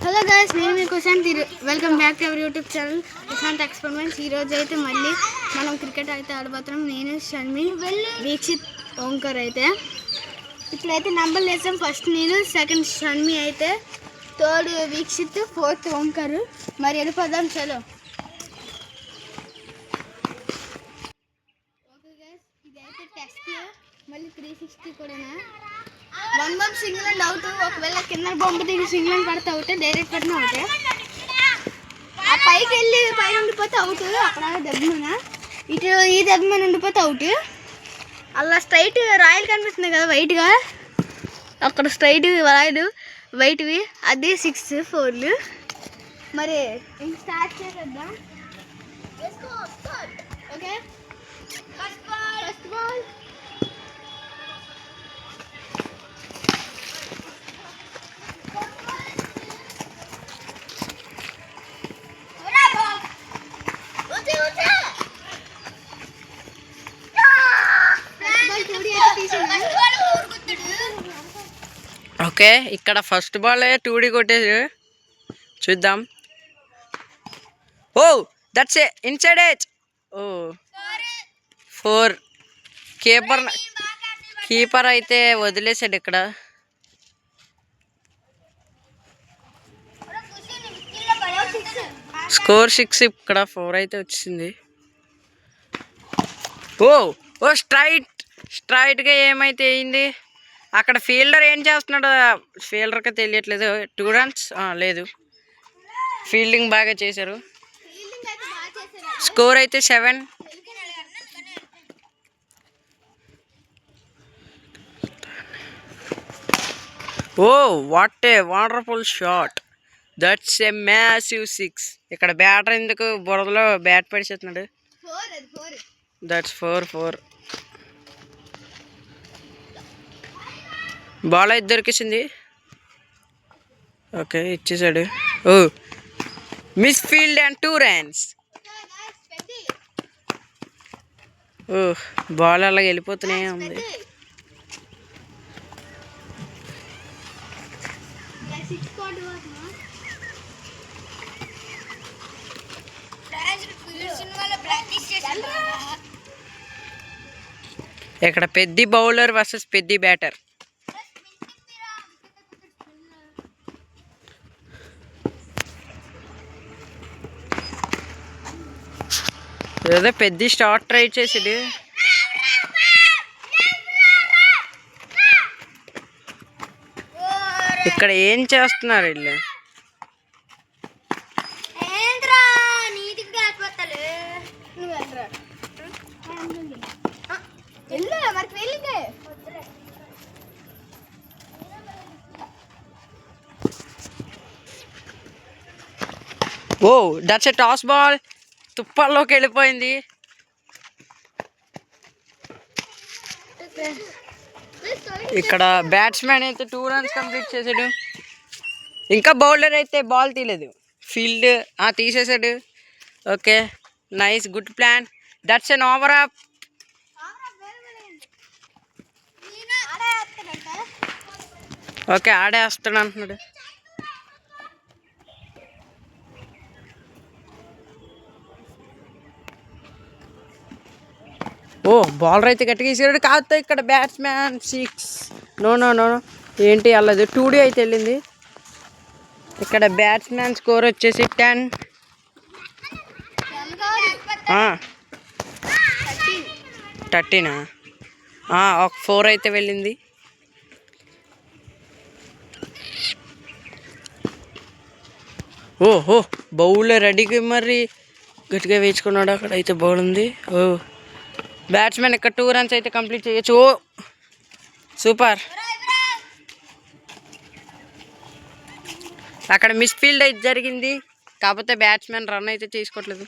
Hello guys, నేను మీ Kushant. Welcome back to our YouTube channel Kushant experiments. ఈరోజు అయితే మళ్ళీ మనం క్రికెట్ అయితే ఆడబోతున్నాం. నేను షర్మి, వీక్షిత్, ఓంకర్ అయితే ఇప్పుడైతే నంబర్లు వేసాం. ఫస్ట్ నేను, సెకండ్ షర్మి అయితే, థర్డ్ వీక్షిత్, ఫోర్త్ ఓంకర్. మరి వెళ్ళిపోదాం, చలో. ఓకే గైస్, ఇదైతే టెస్ట్, మళ్ళీ 360 కూడా. 1-1 సింగిల్ అండ్ అవుట్. ఒకవేళ కింద బొమ్మ దిగి సింగిల్ అండ్ పడితే అవుతే, డైరెక్ట్ పడిన అవుతే. ఆ పైకి వెళ్ళి పైన ఉండిపోతే అవుట్. అక్కడ దెబ్బన ఇటు ఈ దెబ్బన ఉండిపోతే అవుట్. అలా స్ట్రైట్ రాయల్ కనిపిస్తుంది కదా వైట్గా, అక్కడ స్ట్రైట్ రాయలు వైట్వి, అది 6-4. మరి ఇంక స్టార్ట్ చేసేద్దాం. Okay, first ball. ఓకే, ఇక్కడ ఫస్ట్ బాల్ 2D కొట్టేసి చూద్దాం. Oh that's a inside edge. Oh 4. Keeper అయితే వదిలేసాడు. ఇక్కడ స్కోర్ 6. ఇక్కడ 4 అయితే వచ్చింది. ఓ ఓ స్ట్రైట్గా ఏమైతే అయింది. అక్కడ ఫీల్డర్ ఏం చేస్తున్నాడు, ఫీల్డర్కి తెలియట్లేదు. 2 runs లేదు. ఫీల్డింగ్ బాగా చేశారు. స్కోర్ అయితే 7. Oh what a wonderful shot. That's a massive 6. ఇక్కడ బ్యాటర్ ఎందుకు బురదలో బ్యాట్ పడిచేస్తున్నాడు. దట్స్ 4. బాల్ అయితే దొరికేసింది. ఓకే, ఇచ్చేసాడు. Oh misfield and 2 runs. Oh ball అలా వెళ్ళిపోతూనే ఉంది. ఇక్కడ పెద్ద బౌలర్ వర్సెస్ పెద్ద బ్యాటర్. ఏదో పెద్ద షాట్ ట్రై చేసాడు. ఇక్కడ ఏం చేస్తున్నారు వీళ్ళు? Oh that's a toss ball. తుప్పల్లోకి వెళ్ళిపోయింది. ఇక్కడ బ్యాట్స్మెన్ అయితే 2 runs కంప్లీట్ చేసాడు. ఇంకా బౌలర్ అయితే బాల్ తీయలేదు. ఫీల్డ్ తీసేసాడు. Okay, nice, good plan. That's an over up. Okay, ఆడేస్తాడు అంటున్నాడు. ఓ బౌలర్ అయితే గట్టిగా వేసాడు. కాకపోతే ఇక్కడ బ్యాట్స్మెన్ 6. నో ఏంటి అల్లది 2D అయితే వెళ్ళింది. ఇక్కడ బ్యాట్స్మెన్ స్కోర్ వచ్చేసి 10. 13. ఒక 4 అయితే వెళ్ళింది. ఓహో బౌలర్ రెడీగా మరి గట్టిగా వేసుకున్నాడు. అక్కడ అయితే బౌల్ ఉంది. ఓ బ్యాట్స్మెన్ ఇక్కడ 2 runs అయితే కంప్లీట్ చేయొచ్చు. ఓ సూపర్. అక్కడ మిస్ ఫీల్డ్ అయితే జరిగింది. కాకపోతే బ్యాట్స్మెన్ రన్ అయితే తీసుకోవట్లేదు.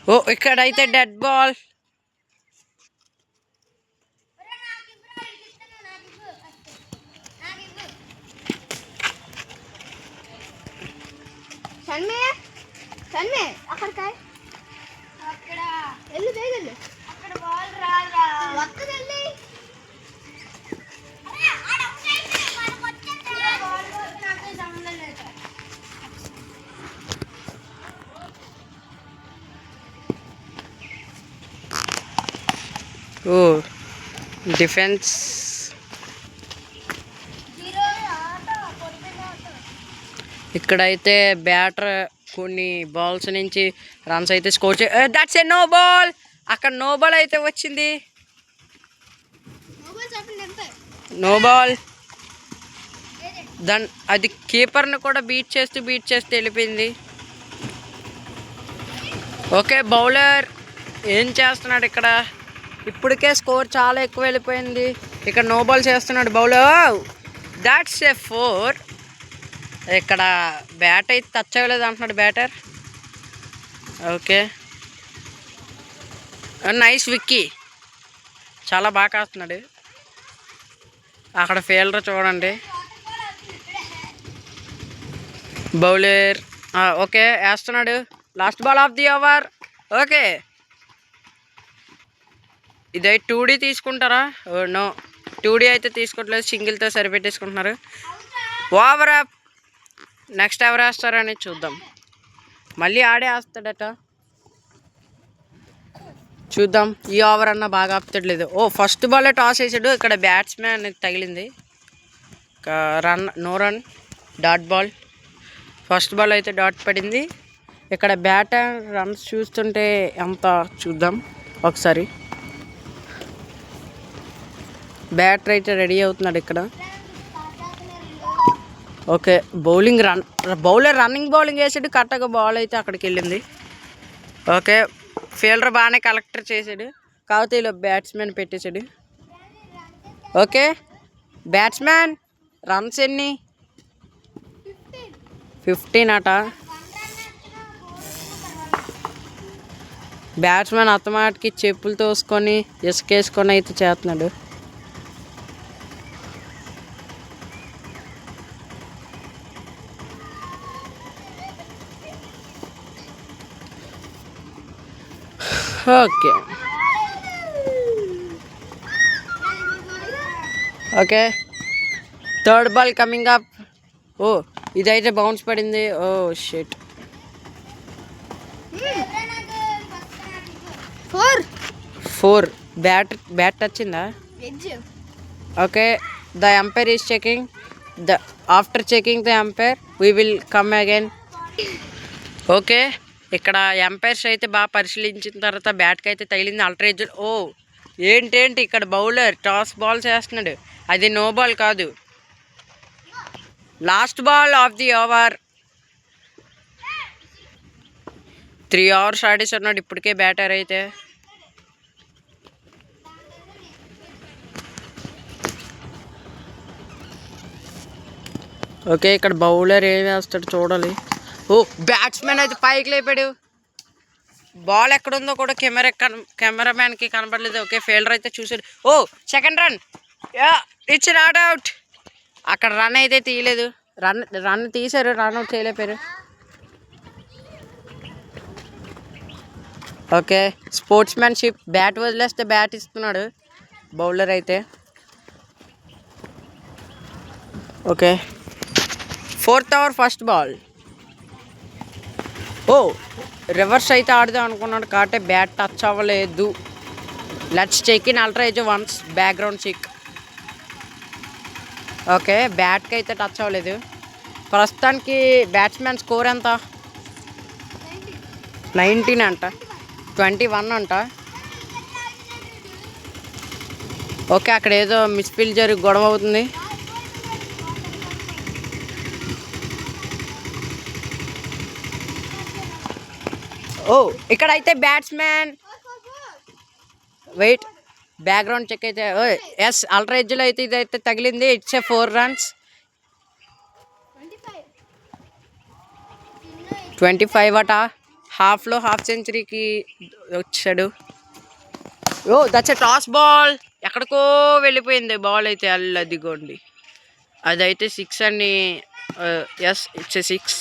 ఓ ఇక్కడైతే డెడ్ బాల్. సన్మే అక్కడ కాయ్. వెళ్ళు వేగలు అక్కడ బాల్ వక్కదల్లి ఓ డిఫెన్స్ ఇక్కడైతే బ్యాటర్ కొన్ని బాల్స్ నుంచి రన్స్ అయితే score that's a no ball. అక్కడ నో బాల్ అయితే వచ్చింది. No ball. దాని అది కీపర్ని కూడా బీట్ చేస్తూ వెళ్ళిపోయింది. ఓకే బౌలర్ ఏం చేస్తున్నాడు ఇక్కడ? ఇప్పటికే స్కోర్ చాలా ఎక్కువ వెళ్ళిపోయింది. ఇక్కడ నో బాల్ చేస్తున్నాడు బౌలర్. That's a 4. ఇక్కడ బ్యాట్ అయితే టచ్ అవ్వలేదు అంటున్నాడు బ్యాటర్. ఓకే నైస్ విక్కీ, చాలా బాగా కాస్తున్నాడు. అక్కడ ఫీల్డర్ చూడండి. బౌలర్ ఓకే వేస్తున్నాడు. Last ball of the over. Okay ఇదైతే 2D తీసుకుంటారా? నో 2D అయితే తీసుకోవట్లేదు, సింగిల్తో సరిపెట్టేసుకుంటున్నారు. Over up. నెక్స్ట్ ఎవరు వేస్తారని చూద్దాం. మళ్ళీ ఆడే వేస్తాడట, చూద్దాం. ఈ ఓవర్ అన్న బాగా ఆపుతాడలేదు. ఫస్ట్ బాల్ టాస్ వేసాడు. ఇక్కడ బ్యాట్స్మెన్ తగిలింది. No run, dot ball. First ball అయితే డాట్ పడింది. ఇక్కడ బ్యాటర్ రన్స్ చూస్తుంటే ఎంత చూద్దాం ఒకసారి. బ్యాటర్ అయితే రెడీ అవుతున్నాడు ఇక్కడ. ఓకే బౌలర్ రన్నింగ్ బౌలింగ్ వేసాడు. కరెక్ట్గా బాల్ అయితే అక్కడికి వెళ్ళింది. ఓకే ఫీల్డర్ బాగానే కలెక్టర్ చేసాడు, కాకపోతే ఇలా బ్యాట్స్మెన్ పెట్టేశాడు. ఓకే బ్యాట్స్మెన్ రన్స్ ఎన్ని? 15 అట. బ్యాట్స్మెన్ అత్తమాటికి చెప్పులు తోసుకొని ఇసుకేసుకొని అయితే చేస్తున్నాడు. Okay okay third ball coming up. ఇదైతే బౌన్స్ పడింది. షిట్. 4. బ్యాట్ వచ్చిందా? Okay the umpire is checking. After checking the umpire we will come again. Okay ఇక్కడ ఎంపైర్స్ అయితే బాగా పరిశీలించిన తర్వాత బ్యాట్కి అయితే తగిలింది. అల్ట్రేజ్. ఏంటేంటి ఇక్కడ బౌలర్ టాస్ బాల్ చేస్తున్నాడు. అది నో బాల్ కాదు, last ball of the over. 3 hours ఆడేస్తున్నాడు ఇప్పటికే బ్యాటర్ అయితే. ఓకే ఇక్కడ బౌలర్ ఏం వేస్తాడు చూడాలి. బ్యాట్స్మెన్ అయితే పైకి లేపాడు. బాల్ ఎక్కడుందో కూడా కెమెరామ్యాన్కి కనపడలేదు. ఓకే ఫీల్డర్ అయితే చూసాడు. Second run. It's not out. అక్కడ రన్ అయితే తీయలేదు. రన్ తీశారు, రన్ అవుట్ చేయలేపారు. Okay sportsmanship. బ్యాట్ వదిలేస్తే బ్యాట్ ఇస్తున్నాడు బౌలర్ అయితే. Okay 4th over first ball. Reverse అయితే ఆడదాం అనుకున్నాడు కాబట్టి బ్యాట్ టచ్ అవ్వలేదు. Let's check in UltraEdge once background check. Okay బ్యాట్కి అయితే టచ్ అవ్వలేదు. ప్రస్తుతానికి బ్యాట్స్మెన్ స్కోర్ ఎంత? 19 అంట, 21 అంట. ఓకే అక్కడ ఏదో మిస్ఫీల్డ్ జరిగి గొడవ అవుతుంది. ఇక్కడైతే బ్యాట్స్మెన్ వెయిట్ బ్యాక్గ్రౌండ్ చెక్ అయితే ఎస్ అల్ట్రేజ్లో అయితే ఇదైతే తగిలింది. It's a 4 runs. 25 అట. హాఫ్లో హాఫ్ సెంచరీకి వచ్చాడు. That's a toss ball. ఎక్కడికో వెళ్ళిపోయింది బాల్ అయితే. అదిగోండి అదైతే 6 అని. Yes it's a 6.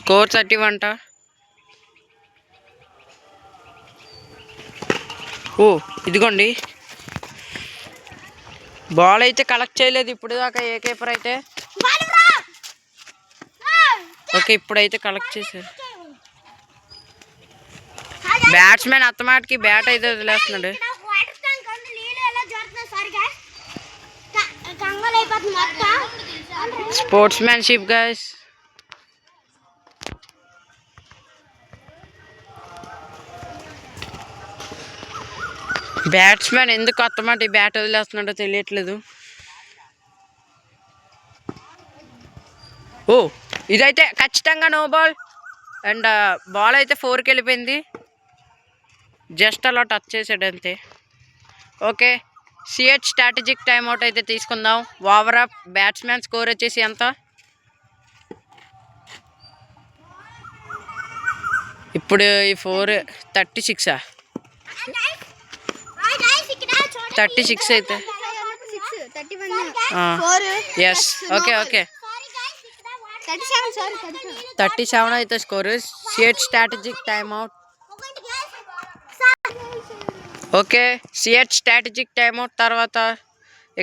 Score 31. Oh ఇదిగోండి, బాల్ అయితే కలెక్ట్ చేయలేదు ఇప్పుడు దాకా ఏ కీపర్ అయితే. ఓకే ఇప్పుడైతే కలెక్ట్ చేశారు. బ్యాట్స్మెన్ అత్తమాటికి బ్యాట్ అయితే వదిలేస్తున్నాడు. Sportsmanship guys. బ్యాట్స్మెన్ ఎందుకు అత్తమాటి బ్యాట్ వదిలేస్తున్నాడో తెలియట్లేదు. ఓ ఇదైతే ఖచ్చితంగా నో బాల్. అండ్ బాల్ అయితే 4కి వెళ్ళిపోయింది. జస్ట్ అలా టచ్ చేసాడు అంతే. ఓకే సిహెచ్ స్ట్రాటజిక్ టైమ్అవుట్ అయితే తీసుకుందాం. ఓవర్ అప్ బ్యాట్స్మెన్ స్కోర్ వచ్చేసి ఎంత? ఇప్పుడు ఈ 36 36 అయితే ఎస్. ఓకే ఓకే 37 అయితే score. CH strategic timeout. Okay CH strategic timeout తర్వాత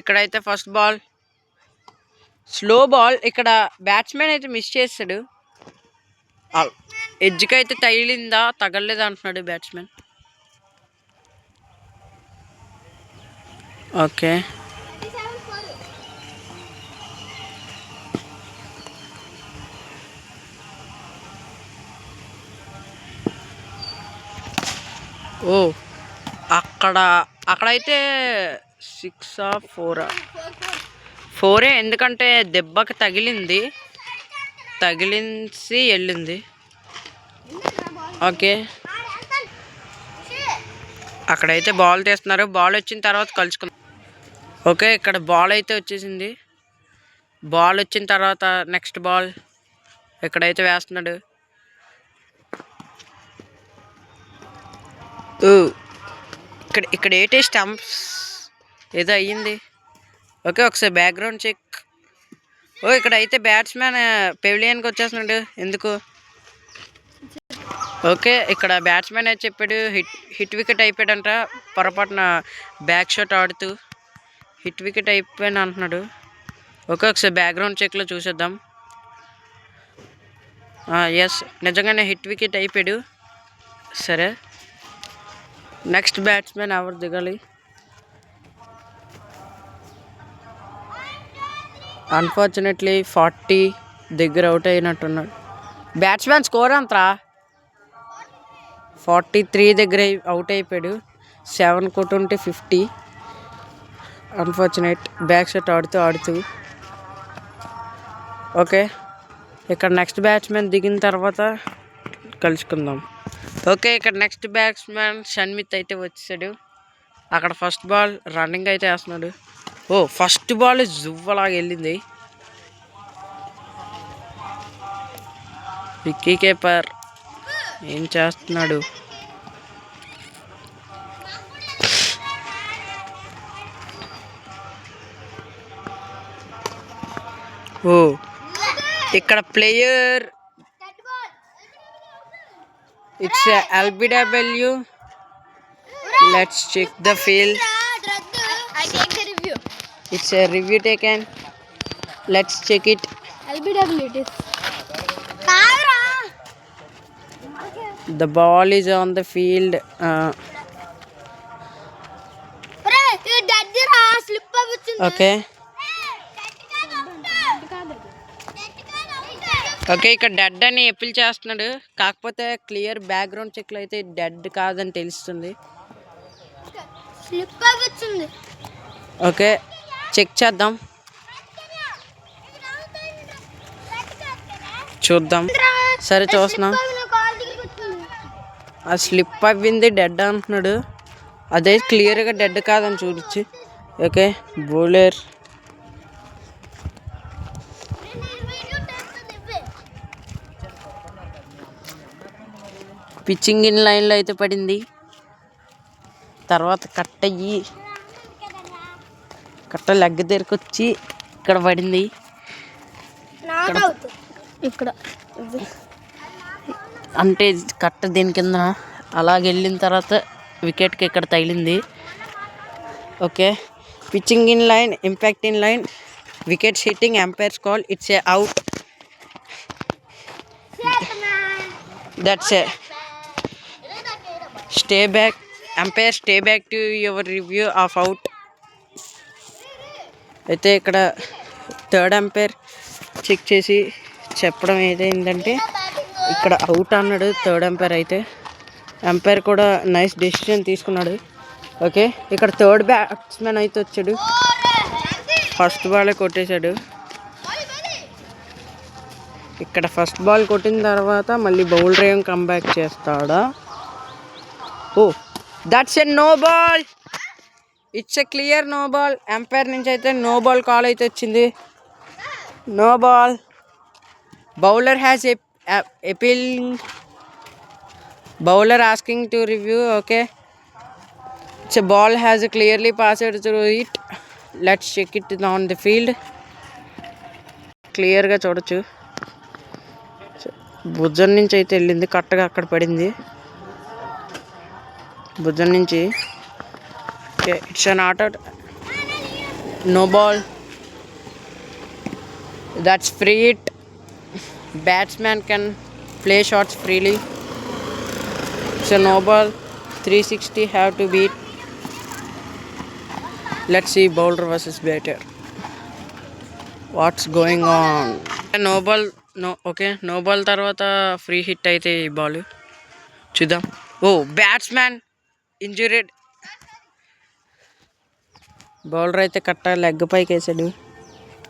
ఇక్కడైతే ఫస్ట్ బాల్ స్లో బాల్. ఇక్కడ బ్యాట్స్మెన్ అయితే మిస్ చేస్తాడు. ఎడ్జ్కి అయితే తగిలిందా తగలలేదా అంటున్నాడు బ్యాట్స్మెన్. ఓకే ఓ అక్కడైతే 6 4 4 ఎందుకంటే దెబ్బకి తగిలించి వెళ్ళింది. ఓకే అక్కడైతే బాల్ తీస్తున్నారు. బాల్ వచ్చిన తర్వాత కలుసుకుందాం. ఓకే ఇక్కడ బాల్ అయితే వచ్చేసింది. బాల్ వచ్చిన తర్వాత నెక్స్ట్ బాల్ ఇక్కడైతే వేస్తున్నాడు. ఇక్కడ ఏంటి స్టంప్స్ ఏదో అయ్యింది. ఓకే ఒకసారి బ్యాక్గ్రౌండ్ చెక్. ఓ ఇక్కడ అయితే బ్యాట్స్మెన్ పెవిలియన్కి వచ్చేస్తున్నాడు ఎందుకు. ఓకే ఇక్కడ బ్యాట్స్మెన్ అయితే చెప్పాడు హిట్ వికెట్ అయిపోయాడంట. పొరపాటున బ్యాక్ షాట్ ఆడుతూ హిట్ వికెట్ అయిపోయాను అంటున్నాడు. ఓకే ఒకసారి బ్యాక్గ్రౌండ్ చెక్లో చూసేద్దాం. ఎస్ నిజంగానే హిట్ వికెట్ అయిపోయాడు. సరే నెక్స్ట్ బ్యాట్స్మెన్ ఎవరు దిగాలి? అన్ఫార్చునేట్లీ 40 దగ్గర అవుట్ అయినట్టున్నాడు. బ్యాట్స్మెన్ స్కోర్ అంతరా 43 దగ్గర అవుట్ అయిపోయాడు. 7 కొట్టుంటే 50. అన్ఫార్చునేట్ బ్యాక్ షాట్ ఆడుతూ. ఓకే ఇక్కడ నెక్స్ట్ బ్యాట్స్మెన్ దిగిన తర్వాత కలుసుకుందాం. ఓకే ఇక్కడ నెక్స్ట్ బ్యాట్స్మెన్ షణ్మిత్ అయితే వచ్చేసాడు. అక్కడ ఫస్ట్ బాల్ రన్నింగ్ అయితే వేస్తున్నాడు. ఓ ఫస్ట్ బాల్ జువ్వలాగా వెళ్ళింది. విక్కీ కీపర్ ఏం చేస్తున్నాడు? ఓ ఇక్కడ player it's LBW. Let's check the field. It's a review taken. Let's check it. LBW it is. The ball is on the field. Okay. Okay ఇక్కడ dead అని appeal చేస్తున్నాడు. కాకపోతే clear background చెక్లో అయితే dead కాదని తెలుస్తుంది. Okay check చేద్దాం, చూద్దాం. సరే చూస్తున్నాం. ఆ స్లిప్ అవ్వింది డెడ్ అంటున్నాడు. అదే క్లియర్గా డెడ్ కాదని చూడొచ్చు. ఓకే బౌలర్ పిచ్చింగ్ ఇన్ లైన్లో అయితే పడింది. తర్వాత కట్ట లెగ్ దగ్గరికి వచ్చి ఇక్కడ పడింది. ఇక్కడ అంటే కట్ట దీని కింద అలాగ వెళ్ళిన తర్వాత వికెట్కి ఇక్కడ తగిలింది. Okay, pitching in line, impact in line, wickets hitting, umpire's call, it's a out. That's a stay back, umpire stay back to your review of out. అయితే ఇక్కడ థర్డ్ ఎంపైర్ చెక్ చేసి చెప్పడం ఏదైందంటే ఇక్కడ అవుట్ అన్నాడు థర్డ్ ఎంపైర్. అయితే umpire కూడా nice decision తీసుకున్నాడు. Okay, ఇక్కడ థర్డ్ బ్యాట్స్మెన్ అయితే వచ్చాడు, ఫస్ట్ బాల్ కొట్టేశాడు. ఇక్కడ ఫస్ట్ బాల్ కొట్టిన తర్వాత మళ్ళీ బౌలర్ ఏం కంబ్యాక్ చేస్తాడా? Oh, that's a no ball, it's a clear no ball. Umpire నుంచి అయితే నో బాల్ కాల్ అయితే వచ్చింది. No ball, bowler has appealing, bowler asking to review. Okay, it's a ball has clearly passed through it. Let's check it on the field. క్లియర్గా చూడొచ్చు, భుజం నుంచి అయితే వెళ్ళింది, కరెక్ట్గా అక్కడ పడింది భుజం నుంచి. Okay, it's an not out, no ball, that's free hit. Batsman can play shots freely. It's a no ball, 360 have to beat. Let's see bowler versus batter. What's going on? No ball, no. Okay, no ball తర్వాత free hit అయితే ఈ ball చూద్దాం. ఓ, batsmen ఇంజూరీడ్. Bowler అయితే కట్ట leg పైకి వేసాడు,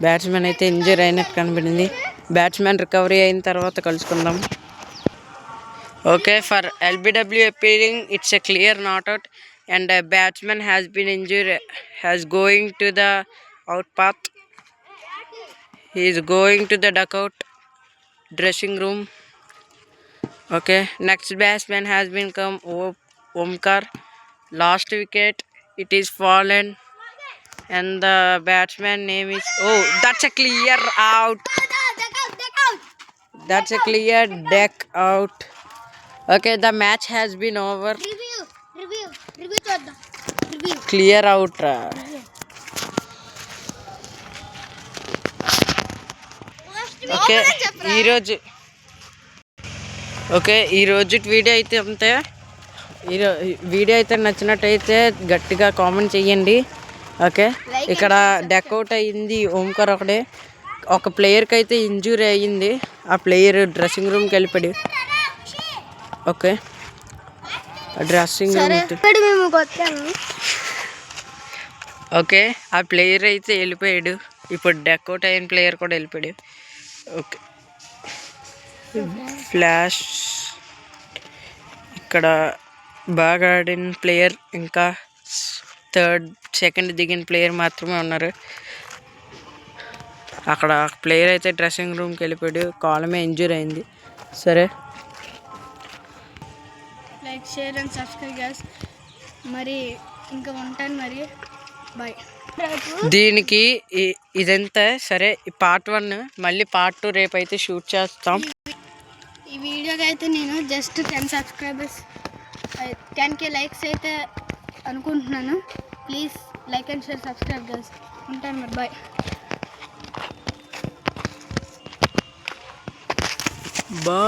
batsmen అయితే injury అయినట్టు కనబడింది. బ్యాట్స్మెన్ రికవరీ అయిన తర్వాత కలుసుకుందాం. Okay, for LBW appealing, it's a clear not out and a batsman has been injured, has going to the out path. He is going to the dugout dressing room. Okay, next batsman has been come Omkar. Last wicket, it is fallen and the batsman name is, oh, that's a clear out. That's a clear deck out. Okay, the match has been over. Review చూద్దాం. Clear out. Okay, ఈరోజు video అయితే అంతే. Video అయితే నచ్చినట్టయితే గట్టిగా comment చెయ్యండి. Okay, ఇక్కడ డెకౌట్ అయ్యింది ఓంకార్ ఒకడే. ఒక ప్లేయర్కి అయితే ఇంజూరీ అయ్యింది, ఆ ప్లేయర్ డ్రెస్సింగ్ రూమ్కి వెళ్ళిపోయాడు. Okay, dressing room. ఓకే, ఆ ప్లేయర్ అయితే వెళ్ళిపోయాడు. ఇప్పుడు డెకౌట్ అయిన ప్లేయర్ కూడా వెళ్ళిపోయాడు. ఓకే, ఫ్లాష్ ఇక్కడ బాగా ఆడిన ప్లేయర్ ఇంకా సెకండ్ దిగిన ప్లేయర్ మాత్రమే ఉన్నారు. అక్కడ ప్లేయర్ అయితే డ్రెస్సింగ్ రూమ్కి వెళ్ళిపోయాడు, కాలమే ఇంజూరీ అయింది. సరే, like, share and subscribe guys. మరి ఇంకా ఉంటాను, మరి బాయ్. దీనికి ఇదంతా సరే. ఈ పార్ట్ 1, మళ్ళీ పార్ట్ 2 రేపు అయితే షూట్ చేస్తాం. ఈ వీడియోకి అయితే నేను జస్ట్ 10 సబ్స్క్రైబర్స్, 10K లైక్స్ అయితే అనుకుంటున్నాను. Please like and share, subscribe guys. ఉంటాను మరి, బాయ్. బాయ్.